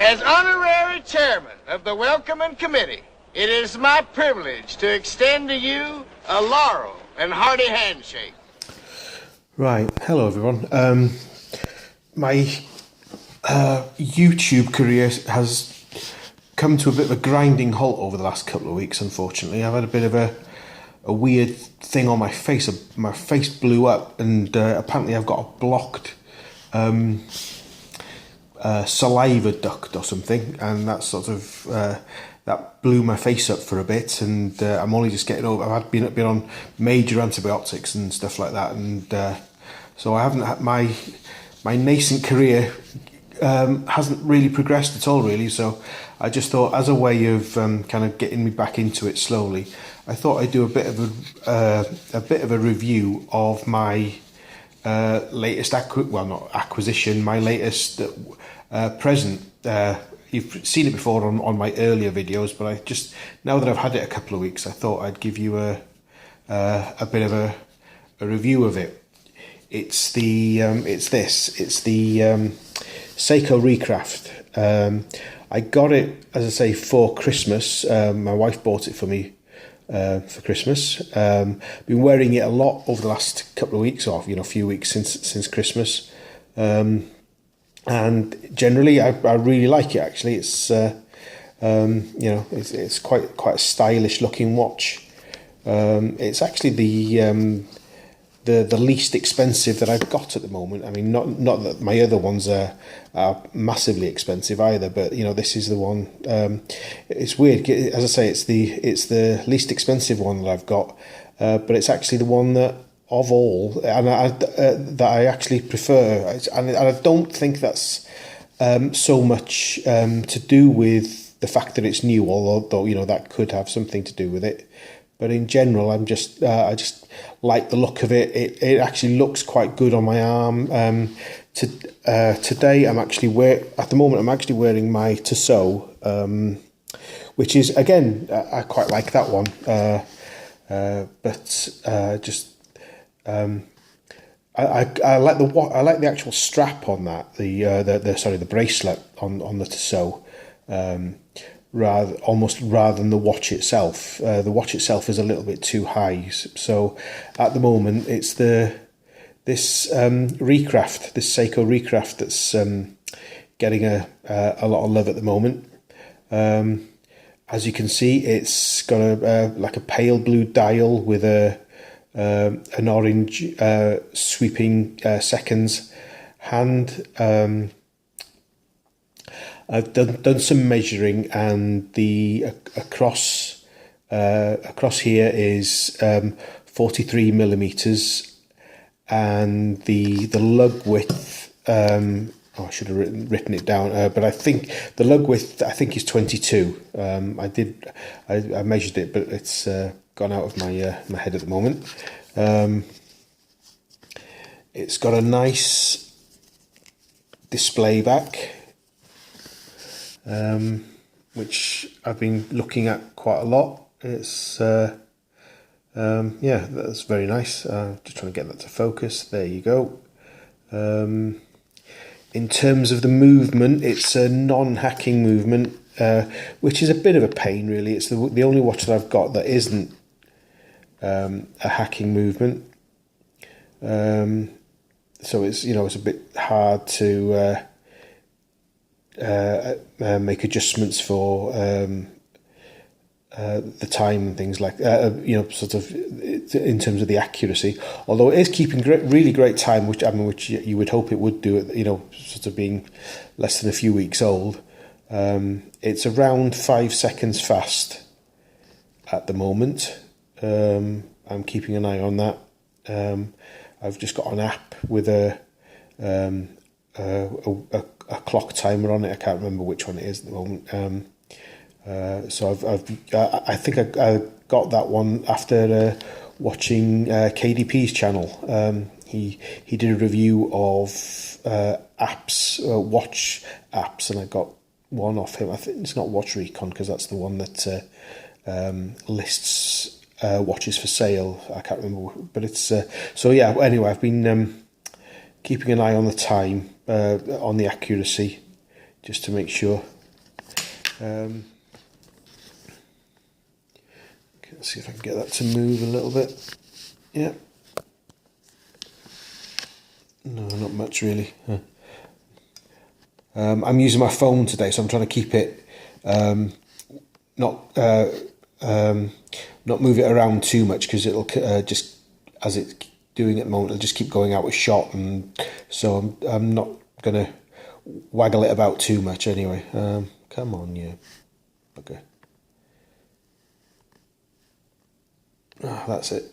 As honorary chairman of the Welcoming Committee, it is my privilege to extend to you a laurel and hearty handshake. Right, hello everyone. My YouTube career has come to a bit of a grinding halt over the last couple of weeks, unfortunately. I've had a bit of a weird thing on my face. My face blew up, and apparently I've got a blocked saliva duct or something, and that sort of that blew my face up for a bit, and I'm only just getting over. I've been on major antibiotics and stuff like that, and so I haven't had my nascent career hasn't really progressed at all, really. So I just thought, as a way of kind of getting me back into it slowly, I thought I'd do a bit of a review of my latest acquisition, my latest present. You've seen it before on my earlier videos, but I just, now that I've had it a couple of weeks, I thought I'd give you a bit of a review of it. It's the Seiko Recraft. I got it, as I say, for Christmas. My wife bought it for me for Christmas. Been wearing it a lot over the last couple of weeks, or a few weeks since Christmas. And generally, I really like it. Actually, it's it's quite a stylish looking watch. It's actually the least expensive that I've got at the moment. I mean, not that my other ones are massively expensive either, but this is the one. It's weird, as I say, it's the least expensive one that I've got, but it's actually the one that, of all, and that I actually prefer, and I don't think that's so much to do with the fact that it's new, although that could have something to do with it. But in general, I just like the look of it. It actually looks quite good on my arm. Today, I'm actually wearing my Tissot, which is, again, I quite like that one. I like the actual strap on that. The bracelet on the Tissot. Rather than the watch itself. The watch itself is a little bit too high. So at the moment, it's this Recraft, this Seiko Recraft, that's getting a lot of love at the moment. As you can see, it's got like a pale blue dial with an orange sweeping seconds hand. I've done some measuring, and the across here is 43 millimeters, and the lug width. I should have written it down, but I think the lug width is 22. I measured it, but it's gone out of my head at the moment. It's got a nice display back, which I've been looking at quite a lot. It's that's very nice. Just trying to get that to focus. There you go. In terms of the movement, it's a non-hacking movement, which is a bit of a pain, really. It's the only watch that I've got that isn't a hacking movement. So it's it's a bit hard to make adjustments for the time and things like sort of in terms of the accuracy. Although it is keeping really great time, which you would hope it would do. Sort of being less than a few weeks old. It's around 5 seconds fast at the moment. I'm keeping an eye on that. I've just got an app with a clock timer on it. I can't remember which one it is at the moment. So I think I got that one after watching KDP's channel. He did a review of apps, watch apps, and I got one off him. I think it's not Watch Recon, because that's the one that lists watches for sale. I can't remember, but it's so yeah. Anyway, I've been keeping an eye on the time, on the accuracy, just to make sure. Let's see if I can get that to move a little bit. Yeah. No, not much really. I'm using my phone today, so I'm trying to keep it not move it around too much, because it'll just, as it's doing at the moment, it'll just keep going out of shot, and so I'm not gonna waggle it about too much anyway. Come on, yeah. Okay. Oh, that's it.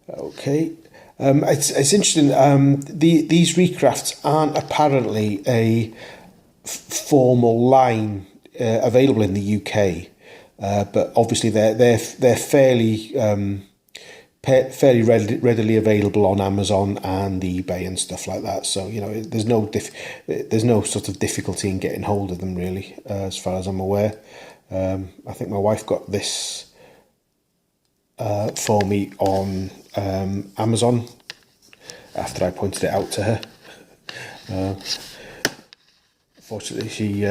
Okay. It's interesting. These Recrafts aren't apparently a formal line available in the UK, but obviously they're fairly readily available on Amazon and eBay and stuff like that. So there's no sort of difficulty in getting hold of them really, as far as I'm aware. I think my wife got this for me on Amazon after I pointed it out to her. Fortunately, she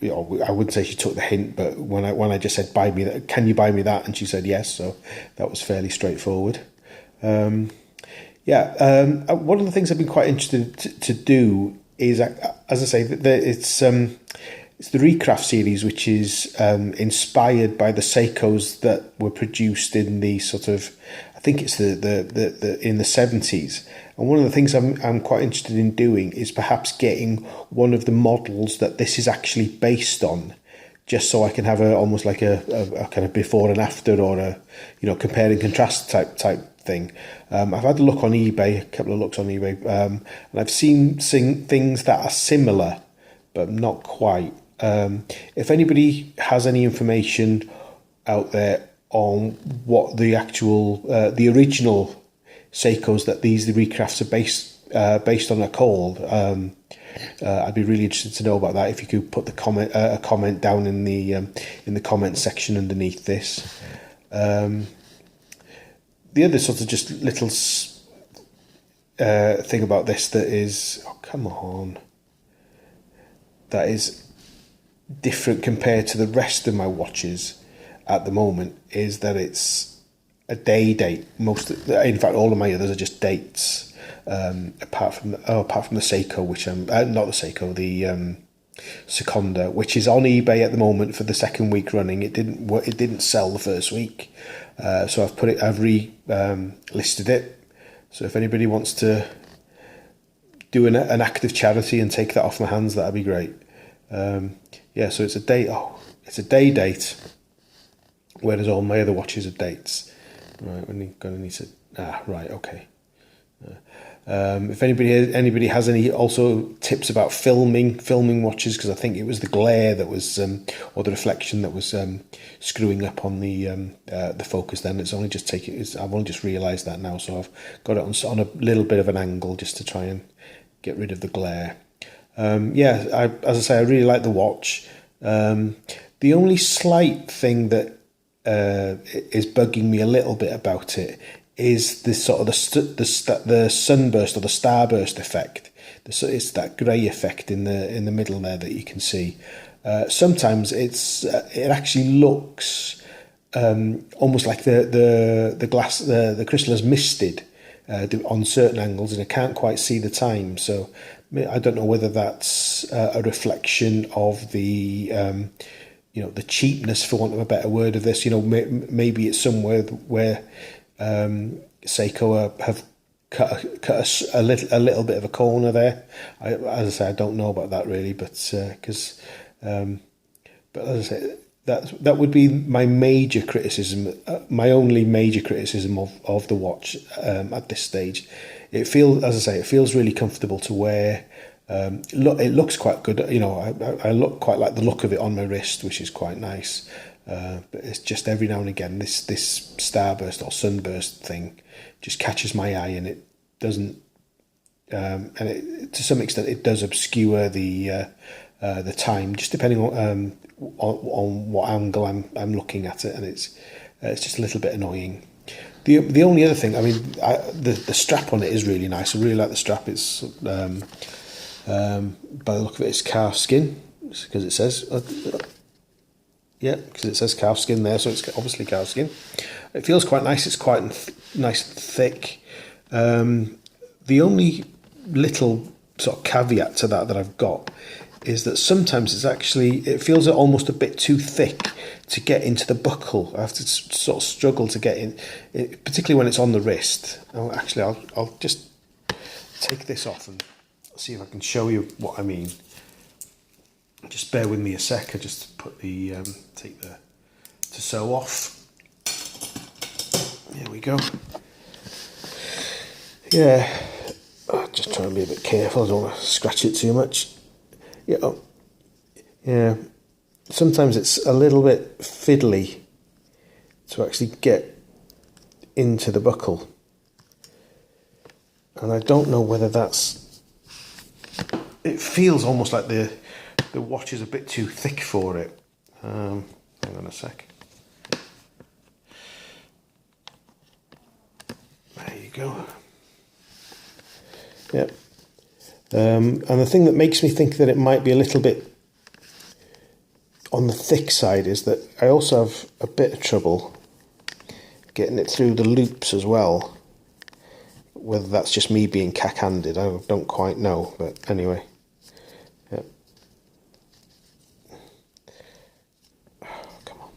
I wouldn't say she took the hint, but when I just said, "Buy me that, can you buy me that?" and she said yes, so that was fairly straightforward. One of the things I've been quite interested to do is, as I say, it's the Recraft series, which is inspired by the Seikos that were produced in the sort of, I think it's the in the 70s. And one of the things I'm quite interested in doing is perhaps getting one of the models that this is actually based on, just so I can have almost like a kind of before and after, or a compare and contrast type thing. I've had a look on eBay, a couple of looks on eBay, and I've seen things that are similar, but not quite. If anybody has any information out there on what the actual the original Seikos that the Recrafts are based on are called, I'd be really interested to know about that. If you could put a comment down in the comment section underneath this. The other sort of just little thing about this that is, that is different compared to the rest of my watches at the moment, is that it's a day date. In fact, all of my others are just dates. Apart from the Seiko, which I'm not the Seiko, the Seconda, which is on eBay at the moment for the second week running. It didn't sell the first week, so I've listed it. So if anybody wants to do an act of charity and take that off my hands, that'd be great. So it's a day. It's a day date, whereas all my other watches are dates. Right, we're gonna need to. Right, okay. If anybody has any also tips about filming watches, because I think it was the glare that was or the reflection that was screwing up on the focus. Then I've only just realised that now, so I've got it on a little bit of an angle just to try and get rid of the glare. As I say, I really like the watch. The only slight thing that is bugging me a little bit about it is the sort of the sunburst or the starburst effect. It's that grey effect in the middle there that you can see. Sometimes it actually looks almost like the glass, the crystal has misted on certain angles, and I can't quite see the time. So I don't know whether that's a reflection of the the cheapness, for want of a better word, of this. Maybe it's somewhere where Seiko have cut a little bit of a corner there. As I say, I don't know about that really, but as I say, that would be my major criticism, my only major criticism of the watch at this stage. It feels really comfortable to wear. It looks quite good. I quite like the look of it on my wrist, which is quite nice. But it's just every now and again this starburst or sunburst thing just catches my eye, and it doesn't. To some extent, it does obscure the time, just depending on what angle I'm looking at it, and it's just a little bit annoying. The only other thing, the strap on it is really nice. I really like the strap. It's By the look of it, it's calf skin, because it says, yeah, because it says calf skin there, so it's obviously calf skin. It feels quite nice. It's quite nice and thick. The only little sort of caveat to that I've got is that sometimes it feels almost a bit too thick to get into the buckle. I have to sort of struggle to get in, particularly when it's on the wrist. I'll just take this off and see if I can show you what I mean. Just bear with me a sec. I just put the take the to sew off. There we go. Yeah, just trying to be a bit careful. I don't want to scratch it too much. Yeah. Sometimes it's a little bit fiddly to actually get into the buckle, and I don't know whether that's. It feels almost like the watch is a bit too thick for it. Hang on a sec. There you go. Yep. And the thing that makes me think that it might be a little bit on the thick side is that I also have a bit of trouble getting it through the loops as well. Whether that's just me being cack-handed, I don't quite know, but anyway. Yep. Oh, come on.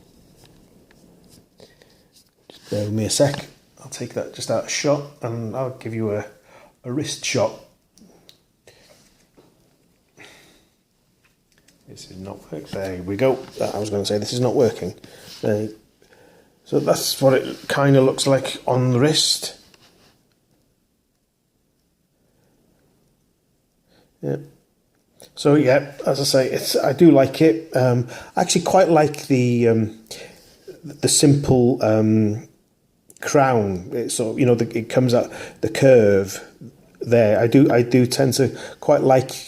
Just bear with me a sec. I'll take that just out of shot and I'll give you a wrist shot. This is not working. There we go. I was going to say this is not working. So that's what it kind of looks like on the wrist. Yeah. So yeah, as I say, I do like it. I actually quite like the simple crown. It sort of, it comes out the curve there. I do tend to quite like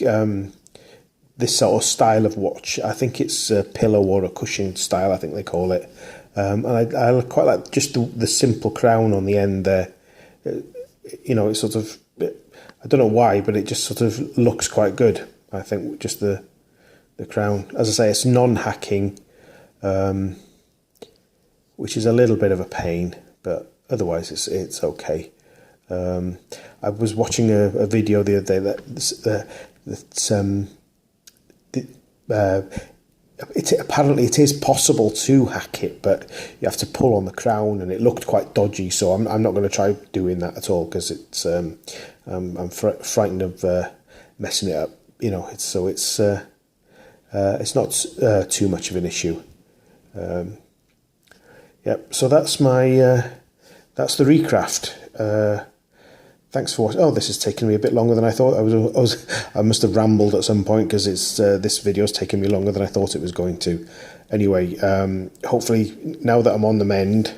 this sort of style of watch. I think it's a pillow or a cushion style, I think they call it. And I quite like just the simple crown on the end there. It's sort of, I don't know why, but it just sort of looks quite good. I think just the crown. As I say, it's non-hacking, which is a little bit of a pain, but otherwise it's okay. I was watching a video the other day apparently it is possible to hack it, but you have to pull on the crown, and it looked quite dodgy. So I'm not going to try doing that at all, because it's I'm frightened of messing it up. It's not too much of an issue. Yep. So that's that's the Recraft. Thanks for watching. Oh, this has taken me a bit longer than I thought. I must have rambled at some point, because this video's taken me longer than I thought it was going to. Anyway, hopefully now that I'm on the mend,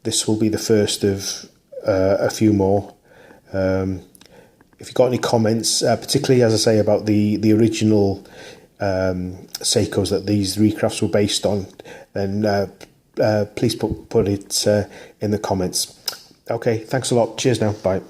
this will be the first of a few more. If you've got any comments, particularly as I say about the original Seikos that these Recrafts were based on, then please put it in the comments. Okay, thanks a lot. Cheers now. Bye.